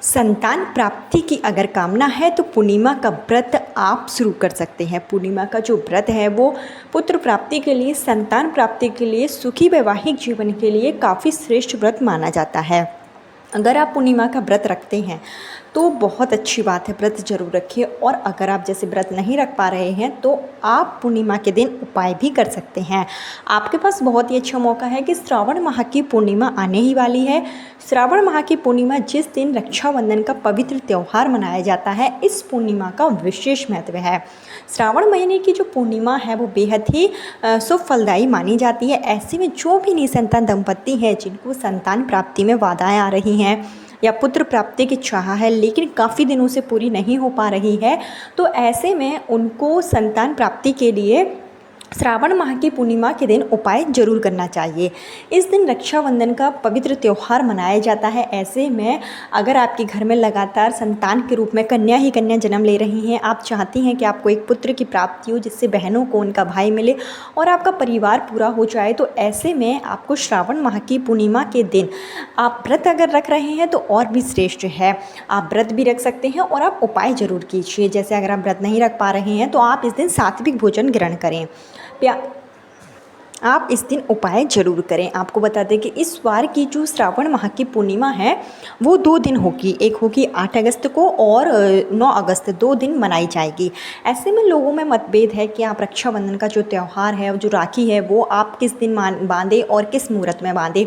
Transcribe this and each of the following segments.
संतान प्राप्ति की अगर कामना है तो पूर्णिमा का व्रत आप शुरू कर सकते हैं। पूर्णिमा का जो व्रत है वो पुत्र प्राप्ति के लिए, संतान प्राप्ति के लिए, सुखी वैवाहिक जीवन के लिए काफ़ी श्रेष्ठ व्रत माना जाता है। अगर आप पूर्णिमा का व्रत रखते हैं तो बहुत अच्छी बात है, व्रत जरूर रखिए। और अगर आप जैसे व्रत नहीं रख पा रहे हैं तो आप पूर्णिमा के दिन उपाय भी कर सकते हैं। आपके पास बहुत ही अच्छा मौका है कि श्रावण माह की पूर्णिमा आने ही वाली है। श्रावण माह की पूर्णिमा जिस दिन रक्षाबंधन का पवित्र त्यौहार मनाया जाता है, इस पूर्णिमा का विशेष महत्व है। श्रावण महीने की जो पूर्णिमा है वो बेहद ही शुभ फलदायी मानी जाती है। ऐसे में जो भी निसंतान दंपत्ति हैं जिनको संतान प्राप्ति में बाधाएं आ रही हैं या पुत्र प्राप्ति की चाह है लेकिन काफ़ी दिनों से पूरी नहीं हो पा रही है, तो ऐसे में उनको संतान प्राप्ति के लिए श्रावण माह की पूर्णिमा के दिन उपाय जरूर करना चाहिए। इस दिन रक्षाबंधन का पवित्र त्यौहार मनाया जाता है। ऐसे में अगर आपके घर में लगातार संतान के रूप में कन्या ही कन्या जन्म ले रही हैं, आप चाहती हैं कि आपको एक पुत्र की प्राप्ति हो जिससे बहनों को उनका भाई मिले और आपका परिवार पूरा हो जाए, तो ऐसे में आपको श्रावण माह की पूर्णिमा के दिन आप व्रत अगर रख रहे हैं तो और भी श्रेष्ठ है। आप व्रत भी रख सकते हैं और आप उपाय जरूर कीजिए। जैसे अगर आप व्रत नहीं रख पा रहे हैं तो आप इस दिन सात्विक भोजन ग्रहण करें। आप इस दिन उपाय जरूर करें। आपको बता दें कि इस बार की जो श्रावण माह की पूर्णिमा है वो 2 दिन होगी। एक होगी 8 अगस्त को और 9 अगस्त, 2 दिन मनाई जाएगी। ऐसे में लोगों में मतभेद है कि आप रक्षाबंधन का जो त्यौहार है, जो राखी है, वो आप किस दिन बांधें और किस मुहूर्त में बांधें,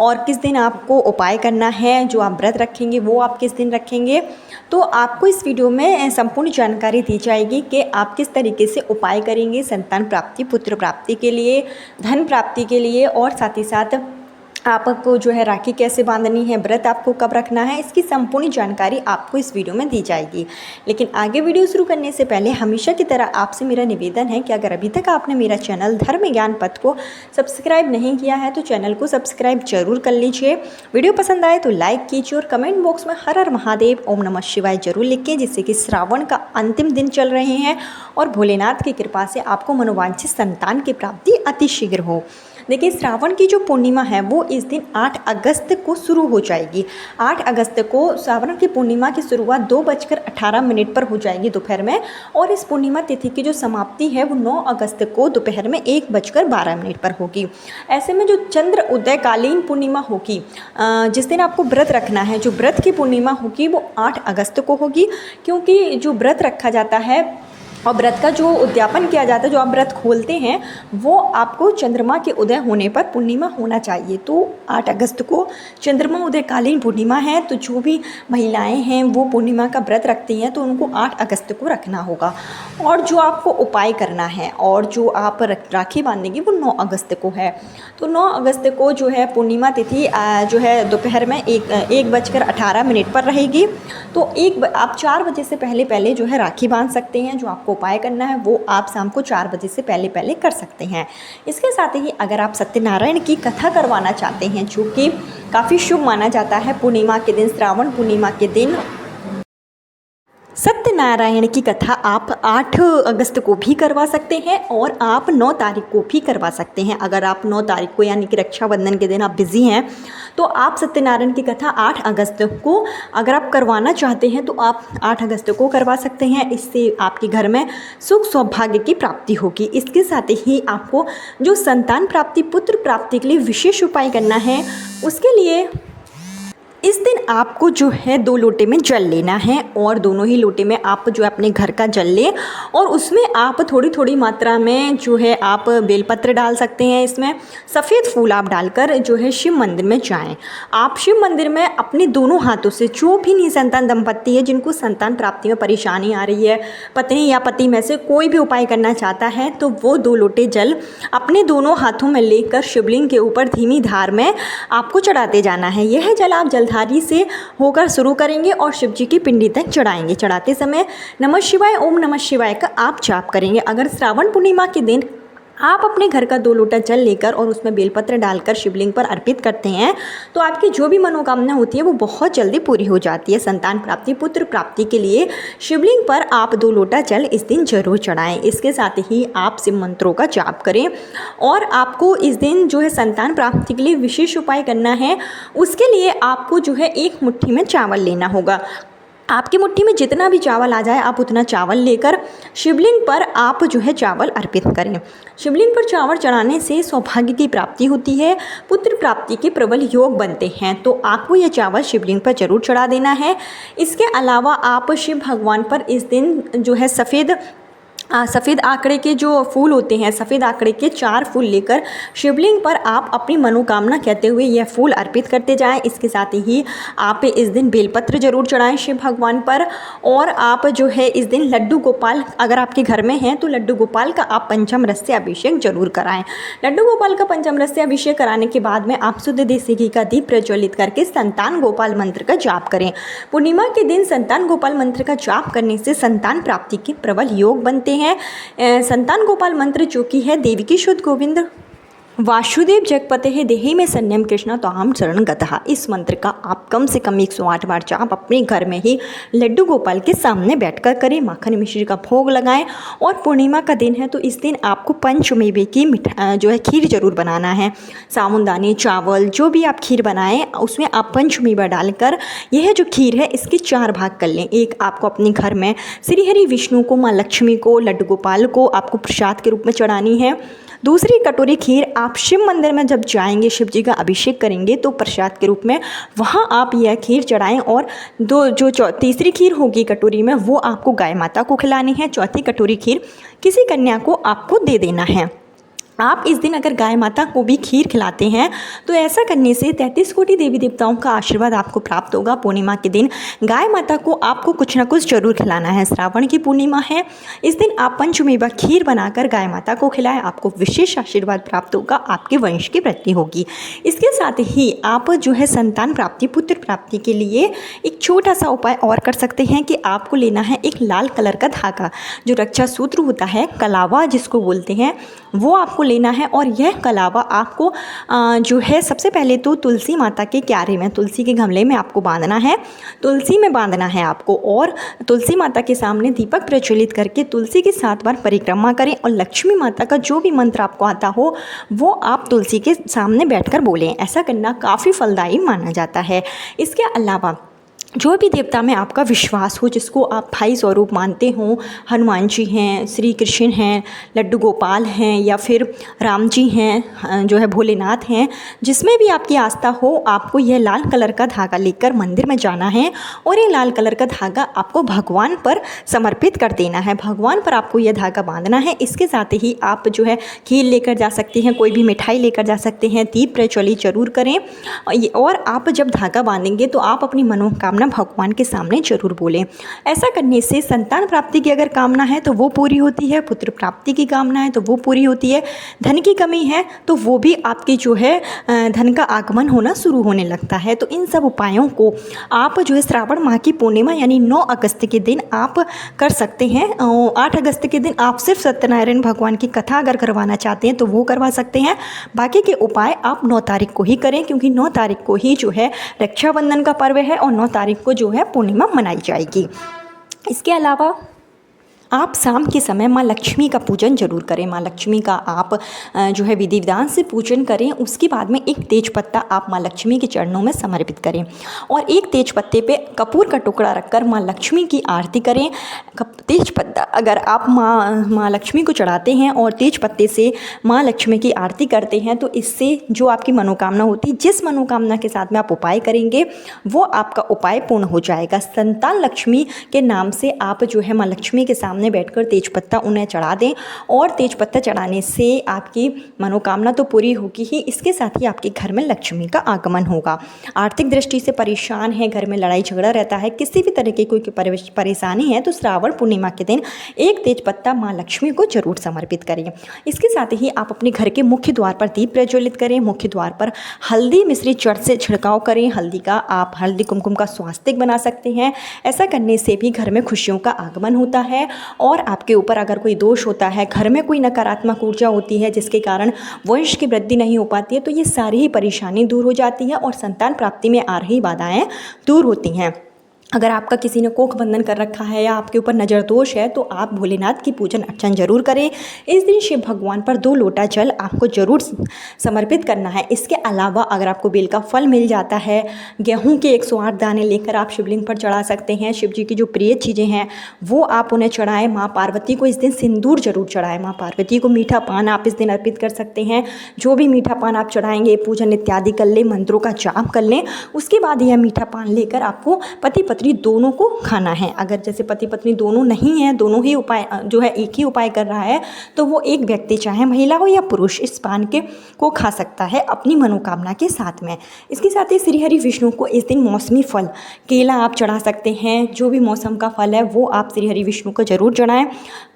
और किस दिन आपको उपाय करना है। जो आप व्रत रखेंगे वो आप किस दिन रखेंगे, तो आपको इस वीडियो में संपूर्ण जानकारी दी जाएगी कि आप किस तरीके से उपाय करेंगे संतान प्राप्ति, पुत्र प्राप्ति के लिए, धन प्राप्ति के लिए, और साथ ही साथ आपको जो है राखी कैसे बांधनी है, व्रत आपको कब रखना है, इसकी संपूर्ण जानकारी आपको इस वीडियो में दी जाएगी। लेकिन आगे वीडियो शुरू करने से पहले हमेशा की तरह आपसे मेरा निवेदन है कि अगर अभी तक आपने मेरा चैनल धर्म ज्ञान पथ को सब्सक्राइब नहीं किया है तो चैनल को सब्सक्राइब जरूर कर लीजिए। वीडियो पसंद आए तो लाइक कीजिए और कमेंट बॉक्स में हर हर महादेव, ओम नमः शिवाय जरूर लिखिए, जिससे कि श्रावण का अंतिम दिन चल रहे हैं और भोलेनाथ की कृपा से आपको मनोवांछित संतान की प्राप्ति अतिशीघ्र हो। देखिए, श्रावण की जो पूर्णिमा है वो इस दिन 8 अगस्त को शुरू हो जाएगी। 8 अगस्त को श्रावण की पूर्णिमा की शुरुआत 2:18 पर हो जाएगी दोपहर में, और इस पूर्णिमा तिथि की जो समाप्ति है वो 9 अगस्त को दोपहर में 1:12 पर होगी। ऐसे में जो चंद्र उदयकालीन पूर्णिमा होगी, जिस दिन आपको व्रत रखना है, जो व्रत की पूर्णिमा होगी वो 8 अगस्त को होगी, क्योंकि जो व्रत रखा जाता है और व्रत का जो उद्यापन किया जाता है, जो आप व्रत खोलते हैं, वो आपको चंद्रमा के उदय होने पर पूर्णिमा होना चाहिए। तो 8 अगस्त को चंद्रमा उदयकालीन पूर्णिमा है, तो जो भी महिलाएं हैं वो पूर्णिमा का व्रत रखती हैं तो उनको 8 अगस्त को रखना होगा। और जो आपको उपाय करना है और जो आप राखी बांधेंगे वो 9 अगस्त को है। तो 9 अगस्त को जो है पूर्णिमा तिथि जो है दोपहर में 1:18 पर रहेगी। तो आप 4 बजे से पहले जो है राखी बांध सकते हैं। जो आपको उपाय करना है वो आप शाम को 4 बजे से पहले कर सकते हैं। इसके साथ ही अगर आप सत्यनारायण की कथा करवाना चाहते हैं, जो कि काफ़ी शुभ माना जाता है पूर्णिमा के दिन, श्रावण पूर्णिमा के दिन सत्यनारायण की कथा आप 8 अगस्त को भी करवा सकते हैं और आप 9 तारीख को भी करवा सकते हैं। अगर आप 9 तारीख को यानी कि रक्षाबंधन के दिन आप बिज़ी हैं तो आप सत्यनारायण की कथा 8 अगस्त को अगर आप करवाना चाहते हैं तो आप 8 अगस्त को करवा सकते हैं। इससे आपके घर में सुख सौभाग्य की प्राप्ति होगी। इसके साथ ही आपको जो संतान प्राप्ति, पुत्र प्राप्ति के लिए विशेष उपाय करना है, उसके लिए इस दिन आपको जो है 2 लोटे में जल लेना है और दोनों ही लोटे में आप जो अपने घर का जल लें और उसमें आप थोड़ी थोड़ी मात्रा में जो है आप बेलपत्र डाल सकते हैं। इसमें सफ़ेद फूल आप डालकर जो है शिव मंदिर में जाएं। आप शिव मंदिर में अपने दोनों हाथों से, जो भी निसंतान दंपत्ति है जिनको संतान प्राप्ति में परेशानी आ रही है, पत्नी या पति में से कोई भी उपाय करना चाहता है, तो वो 2 लोटे जल अपने दोनों हाथों में लेकर शिवलिंग के ऊपर धीमी धार में आपको चढ़ाते जाना है। यह जल आप जलधारी से होकर शुरू करेंगे और शिव जी की पिंडी तक चढ़ाएंगे। चढ़ाते समय नमः शिवाय, ओम नमः शिवाय का आप जाप करेंगे। अगर श्रावण पूर्णिमा के दिन आप अपने घर का 2 लोटा जल लेकर और उसमें बेलपत्र डालकर शिवलिंग पर अर्पित करते हैं तो आपकी जो भी मनोकामना होती है वो बहुत जल्दी पूरी हो जाती है। संतान प्राप्ति, पुत्र प्राप्ति के लिए शिवलिंग पर आप 2 लोटा जल इस दिन जरूर चढ़ाएं। इसके साथ ही आप शिव मंत्रों का जाप करें और आपको इस दिन जो है संतान प्राप्ति के लिए विशेष उपाय करना है। उसके लिए आपको जो है 1 मुट्ठी में चावल लेना होगा। आपकी मुट्ठी में जितना भी चावल आ जाए आप उतना चावल लेकर शिवलिंग पर आप जो है चावल अर्पित करें। शिवलिंग पर चावल चढ़ाने से सौभाग्य की प्राप्ति होती है, पुत्र प्राप्ति के प्रबल योग बनते हैं। तो आपको यह चावल शिवलिंग पर जरूर चढ़ा देना है। इसके अलावा आप शिव भगवान पर इस दिन जो है सफ़ेद आंकड़े के जो फूल होते हैं, सफ़ेद आंकड़े के 4 फूल लेकर शिवलिंग पर आप अपनी मनोकामना कहते हुए यह फूल अर्पित करते जाएं। इसके साथ ही आप इस दिन बेलपत्र जरूर चढ़ाएं शिव भगवान पर। और आप जो है इस दिन लड्डू गोपाल अगर आपके घर में हैं तो लड्डू गोपाल का आप पंचम रस से अभिषेक जरूर कराएं। लड्डू गोपाल का पंचम रस से अभिषेक कराने के बाद में आप शुद्ध देसी घी का दीप प्रज्वलित करके संतान गोपाल मंत्र का जाप करें। पूर्णिमा के दिन संतान गोपाल मंत्र का जाप करने से संतान प्राप्ति के प्रबल योग बनते हैं। संतान गोपाल मंत्र जो कि है देवी की शुद्ध गोविंद वासुदेव जगपते देहि में सन्यम कृष्ण त्वाम शरण गतः। इस मंत्र का आप कम से कम 108 बार जाप अपने घर में ही लड्डू गोपाल के सामने बैठकर करें। माखन मिश्री का भोग लगाएं। और पूर्णिमा का दिन है तो इस दिन आपको पंचमेवे की जो है खीर जरूर बनाना है। साबूदाने, चावल जो भी आप खीर बनाएं उसमें आप पंचमेवा डालकर यह जो खीर है इसके 4 भाग कर लें। एक आपको अपने घर में श्री हरि विष्णु को, माँ लक्ष्मी को, लड्डू गोपाल को आपको प्रसाद के रूप में चढ़ानी है। दूसरी कटोरी खीर आप शिव मंदिर में जब जाएंगे, शिव जी का अभिषेक करेंगे तो प्रसाद के रूप में वहाँ आप यह खीर चढ़ाएं। और तीसरी खीर होगी कटोरी में वो आपको गाय माता को खिलानी है। चौथी कटोरी खीर किसी कन्या को आपको दे देना है। आप इस दिन अगर गाय माता को भी खीर खिलाते हैं तो ऐसा करने से 33 कोटि देवी देवताओं का आशीर्वाद आपको प्राप्त होगा। पूर्णिमा के दिन गाय माता को आपको कुछ ना कुछ जरूर खिलाना है। श्रावण की पूर्णिमा है, इस दिन आप पंचमेवा खीर बनाकर गाय माता को खिलाएं, आपको विशेष आशीर्वाद प्राप्त होगा, आपके वंश की वृद्धि होगी। इसके साथ ही आप जो है संतान प्राप्ति, पुत्र प्राप्ति के लिए एक छोटा सा उपाय और कर सकते हैं कि आपको लेना है एक लाल कलर का धागा, जो रक्षा सूत्र होता है, कलावा जिसको बोलते हैं, वो आपको लेना है। और यह कलावा आपको जो है सबसे पहले तो तुलसी माता के क्यारे में, तुलसी के गमले में आपको बांधना है। तुलसी में बांधना है आपको और तुलसी माता के सामने दीपक प्रज्वलित करके तुलसी के 7 बार परिक्रमा करें। और लक्ष्मी माता का जो भी मंत्र आपको आता हो वो आप तुलसी के सामने बैठकर बोलें। ऐसा करना काफ़ी फलदायी माना जाता है। इसके अलावा जो भी देवता में आपका विश्वास हो, जिसको आप भाई स्वरूप मानते हो, हनुमान जी हैं, श्री कृष्ण हैं, लड्डू गोपाल हैं, या फिर राम जी हैं, जो है भोलेनाथ हैं, जिसमें भी आपकी आस्था हो, आपको यह लाल कलर का धागा लेकर मंदिर में जाना है और ये लाल कलर का धागा आपको भगवान पर समर्पित कर देना है। भगवान पर आपको यह धागा बांधना है। इसके साथ ही आप जो है खीर लेकर जा सकते हैं, कोई भी मिठाई लेकर जा सकते हैं, दीप प्रज्वलित जरूर करें। और आप जब धागा बांधेंगे तो आप अपनी मनोकामना भगवान के सामने जरूर बोलें। ऐसा करने से संतान प्राप्ति की अगर कामना है तो वो पूरी होती है, पुत्र प्राप्ति की कामना है तो वो पूरी होती है, धन की कमी है तो वो भी आपकी जो है धन का आगमन होना शुरू होने लगता है। तो इन सब उपायों को आप जो है श्रावण माह की पूर्णिमा यानी 9 अगस्त के दिन आप कर सकते हैं। 8 अगस्त के दिन आप सिर्फ सत्यनारायण भगवान की कथा अगर करवाना चाहते हैं तो वो करवा सकते हैं। बाकी के उपाय आप 9 तारीख को ही करें, क्योंकि 9 तारीख को ही जो है रक्षाबंधन का पर्व है और 9 तारीख को जो है पूर्णिमा मनाई जाएगी। इसके अलावा आप शाम के समय माँ लक्ष्मी का पूजन जरूर करें। माँ लक्ष्मी का आप जो है विधि विधान से पूजन करें। उसके बाद में एक तेज पत्ता आप माँ लक्ष्मी के चरणों में समर्पित करें और एक तेज पत्ते पे कपूर का टुकड़ा रखकर माँ लक्ष्मी की आरती करें। तेज पत्ता अगर आप माँ लक्ष्मी को चढ़ाते हैं और तेज पत्ते से माँ लक्ष्मी की आरती करते हैं तो इससे जो आपकी मनोकामना होती है, जिस मनोकामना के साथ में आप उपाय करेंगे वो आपका उपाय पूर्ण हो जाएगा। संतान लक्ष्मी के नाम से आप जो है माँ लक्ष्मी के सामने बैठकर तेजपत्ता उन्हें चढ़ा दें और तेजपत्ता चढ़ाने से आपकी मनोकामना तो पूरी होगी ही, इसके साथ ही आपके घर में लक्ष्मी का आगमन होगा। आर्थिक दृष्टि से परेशान है, घर में लड़ाई झगड़ा रहता है, किसी भी तरह की कोई परेशानी है तो श्रावण पूर्णिमा के दिन एक तेजपत्ता माँ लक्ष्मी को जरूर समर्पित करें। इसके साथ ही आप अपने घर के मुख्य द्वार पर दीप प्रज्वलित करें। मुख्य द्वार पर हल्दी मिश्री चट से छिड़काव करें। हल्दी का आप हल्दी कुमकुम का स्वास्तिक बना सकते हैं। ऐसा करने से भी घर में खुशियों का आगमन होता है और आपके ऊपर अगर कोई दोष होता है, घर में कोई नकारात्मक ऊर्जा होती है जिसके कारण वंश की वृद्धि नहीं हो पाती है, तो ये सारी ही परेशानी दूर हो जाती है और संतान प्राप्ति में आ रही बाधाएं दूर होती हैं। अगर आपका किसी ने कोख बंधन कर रखा है या आपके ऊपर नज़र दोष है तो आप भोलेनाथ की पूजन अर्चन जरूर करें। इस दिन शिव भगवान पर 2 लोटा जल आपको जरूर समर्पित करना है। इसके अलावा अगर आपको बेल का फल मिल जाता है, गेहूं के 108 दाने लेकर आप शिवलिंग पर चढ़ा सकते हैं। शिव जी की जो प्रिय चीज़ें हैं वो आप उन्हें चढ़ाएं। माँ पार्वती को इस दिन सिंदूर जरूर चढ़ाएं। माँ पार्वती को मीठा पान आप इस दिन अर्पित कर सकते हैं। जो भी मीठा पान आप चढ़ाएंगे, पूजन इत्यादि कर लें, मंत्रों का जाप कर लें। उसके बाद यह मीठा पान लेकर आपको पति पत्नी दोनों को खाना है। अगर जैसे पति पत्नी दोनों नहीं हैं, दोनों ही उपाय जो है एक ही उपाय कर रहा है, तो वो एक व्यक्ति चाहे महिला हो या पुरुष इस पान के को खा सकता है अपनी मनोकामना के साथ में। इसके साथ ही श्री हरि विष्णु को इस दिन मौसमी फल केला आप चढ़ा सकते हैं। जो भी मौसम का फल है वो आप श्री हरि विष्णु को जरूर चढ़ाएं।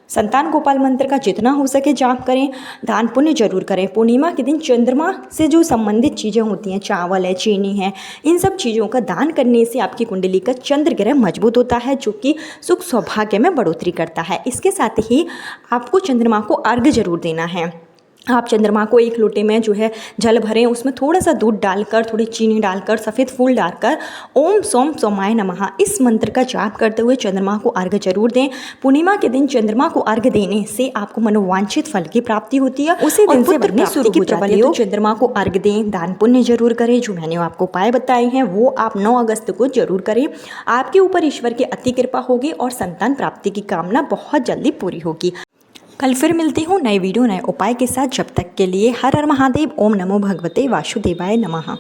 संतान गोपाल मंत्र का जितना हो सके जाप करें। दान पुण्य जरूर करें। पूर्णिमा के दिन चंद्रमा से जो संबंधित चीज़ें होती हैं, चावल है, चीनी है, इन सब चीज़ों का दान करने से आपकी कुंडली का चंद्र ग्रह मजबूत होता है, जो कि सुख सौभाग्य में बढ़ोतरी करता है। इसके साथ ही आपको चंद्रमा को अर्घ्य जरूर देना है। आप चंद्रमा को एक लोटे में जो है जल भरें, उसमें थोड़ा सा दूध डालकर, थोड़ी चीनी डालकर, सफ़ेद फूल डालकर ओम सोम सोमाय नमः इस मंत्र का जाप करते हुए चंद्रमा को अर्घ्य जरूर दें। पूर्णिमा के दिन चंद्रमा को अर्घ्य देने से आपको मनोवांछित फल की प्राप्ति होती है। उसी दिन से बननी शुरू हो जाती है। तो चंद्रमा को अर्घ्य दें, दान पुण्य जरूर करें। जो मैंने आपको उपाय बताए हैं वो आप 9 अगस्त को जरूर करें। आपके ऊपर ईश्वर की अति कृपा होगी और संतान प्राप्ति की कामना बहुत जल्दी पूरी होगी। कल फिर मिलती हूँ नए वीडियो नए उपाय के साथ। जब तक के लिए हर हर महादेव। ओम नमो भगवते वासुदेवाय नमः।